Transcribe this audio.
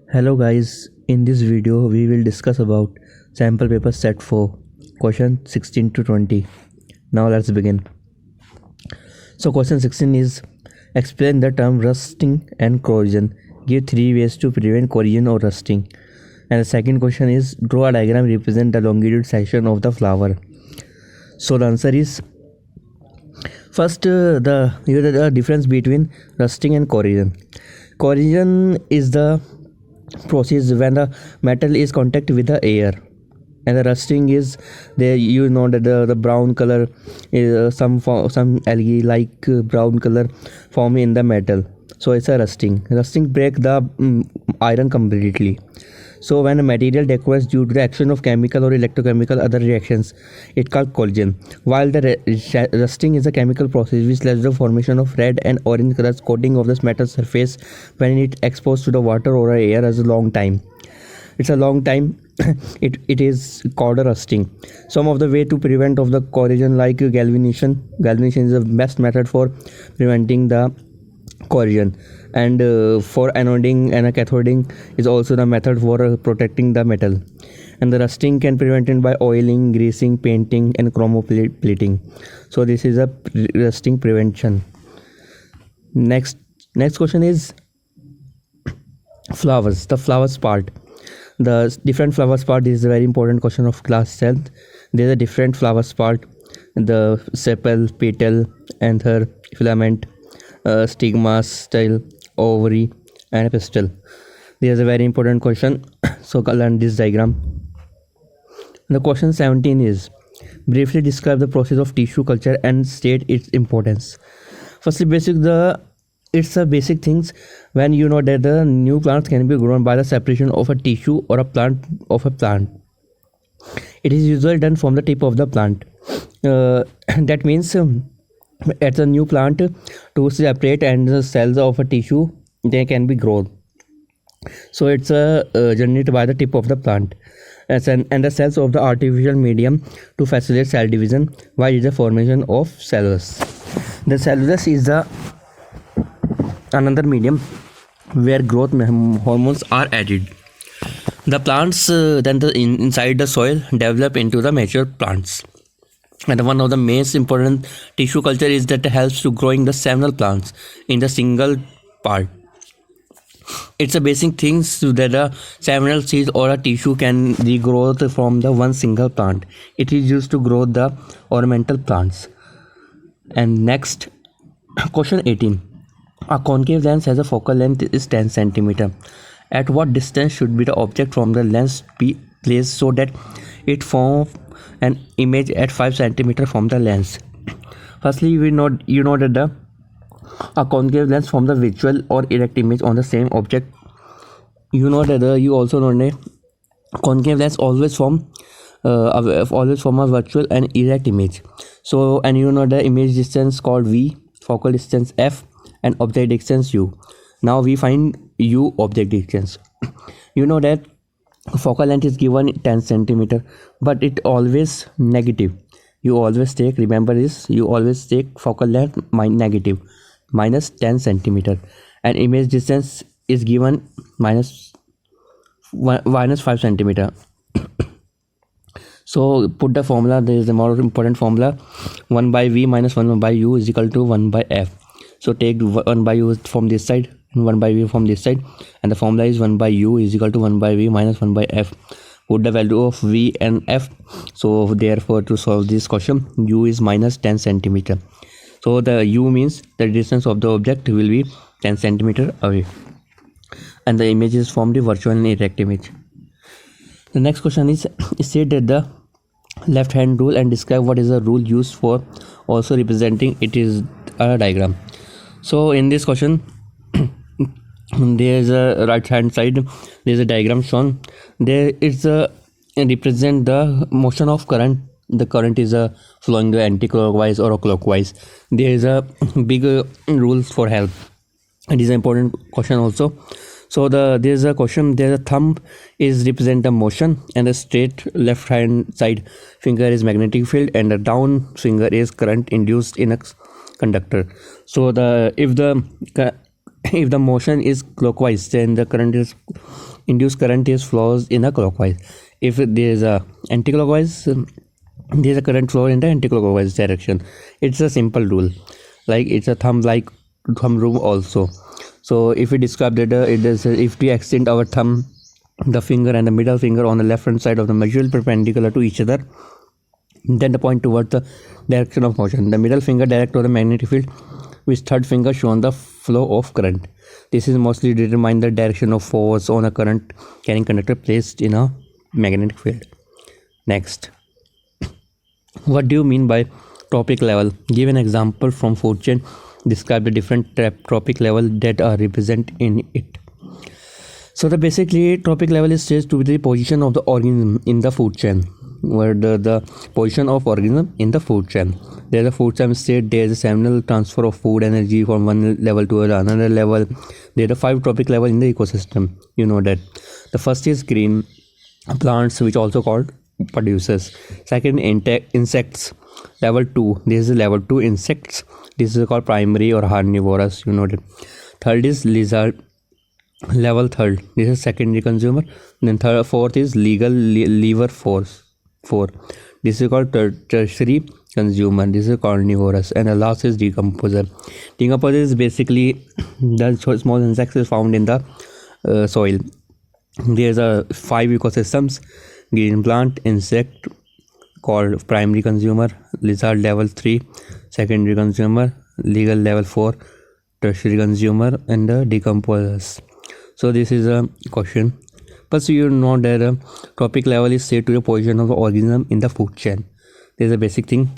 Hello guys, in this video we will discuss about sample paper set 4, question 16 to 20. Now let's begin. So question 16 is explain the term rusting and corrosion. Give 3 ways to prevent corrosion or rusting. And the second question is draw a diagram represent the longitude section of the flower. So the answer is first the difference between rusting and corrosion. Corrosion is the process when the metal is contact with the air, and the rusting is there. You know that the brown color is some algae like brown color form in the metal, so it's a rusting break the iron completely. So when a material decorates due to the action of chemical or electrochemical other reactions, it called corrosion, while the rusting is a chemical process which leads to the formation of red and orange color coating of this metal surface when it exposed to the water or air as a long time. It's a long time. it is called a rusting. Some of the way to prevent of the corrosion like galvanization is the best method for preventing the corrosion, and for anoding and cathoding is also the method for protecting the metal. And the rusting can prevent it by oiling, greasing, painting and chromoplating. So this is a rusting prevention. Next question is flowers. The flowers part, the different flowers part is a very important question of class 10th. There is a different flowers part, the sepal, petal, anther, filament, stigma, style, ovary and pistil. There is a very important question. So learn this diagram. The question 17 is briefly describe the process of tissue culture and state its importance. Firstly, it's a basic things when you know that the new plants can be grown by the separation of a tissue or a plant of a plant. It is usually done from the tip of the plant. That means at a new plant to separate and the cells of a tissue they can be grown. So it's generated by the tip of the plant and the cells of the artificial medium to facilitate cell division, while is the formation of cellulose. The cellulose is the another medium where growth hormones are added. The plants then inside the soil develop into the mature plants. And one of the most important tissue culture is that it helps to growing the seminal plants in the single part. It's a basic thing so that a seminal seed or a tissue can regrow from the one single plant. It is used to grow the ornamental plants. And next, question 18. A concave lens has a focal length is 10 cm. At what distance should be the object from the lens be placed so that it forms an image at 5 cm from the lens? Firstly, you know that a concave lens from the visual or erect image on the same object. You know that you also know that concave lens always form a virtual and erect image. So and you know the image distance called V, focal distance F and object distance U. Now we find U object distance. You know that focal length is given 10 cm, but it always negative. You always take, remember this, you always take focal length negative minus 10 cm, and image distance is given minus 5 cm. So put the formula. There is a more important formula. 1 by V minus 1 by U is equal to 1 by F. So take 1 by U from this side and 1 by V from this side, and the formula is 1 by U is equal to 1 by V minus 1 by F. Put the value of V and F. So therefore to solve this question, U is minus 10 cm. So the U means the distance of the object will be 10 cm away, and the image is from the virtual and erect image. The next question is state that the left hand rule and describe what is the rule used for also representing it is a diagram. So in this question there is a right hand side, there is a diagram shown. There is a represent the motion of current. The current is flowing anti-clockwise or clockwise. There is a big rules for help. It is an important question also. So there is a question. There is a thumb is represent the motion, and the straight left hand side finger is magnetic field, and the down finger is current induced in a conductor. So if the If the motion is clockwise, then the induced current flows in a clockwise. If there is a anti-clockwise, there is a current flow in the anti-clockwise direction. It's a simple rule, like it's a thumb rule also. So if we describe that it is if we extend our thumb, the finger and the middle finger on the left hand side of the measure perpendicular to each other, then the point towards the direction of motion. The middle finger direct to the magnetic field, with third finger shown the flow of current. This is mostly determine the direction of force on a current carrying conductor placed in a magnetic field. Next, what do you mean by trophic level? Give an example from food chain. Describe the different trophic level that are represented in it. So the basically trophic level is said to be the position of the organism in the food chain, where the position of organism in the food chain. There is a food chain state. There is a seminal transfer of food energy from one level to another level. There are 5 trophic levels in the ecosystem. You know that. The first is green plants, which also called producers. Second, insects. Level 2. This is level 2 insects. This is called primary or carnivorous. You know that. Third is lizard. Level 3rd. This is secondary consumer. Then fourth is lever force. 4. This is called tertiary consumer. This is carnivorous. And the last is decomposer. Decomposer is basically the small insects is found in the soil. There's a 5 ecosystems: green plant, insect called primary consumer, lizard level 3, secondary consumer, level 4, tertiary consumer, and the decomposers. So this is a question. But you know that trophic level is said to the position of the organism in the food chain. This is a basic thing.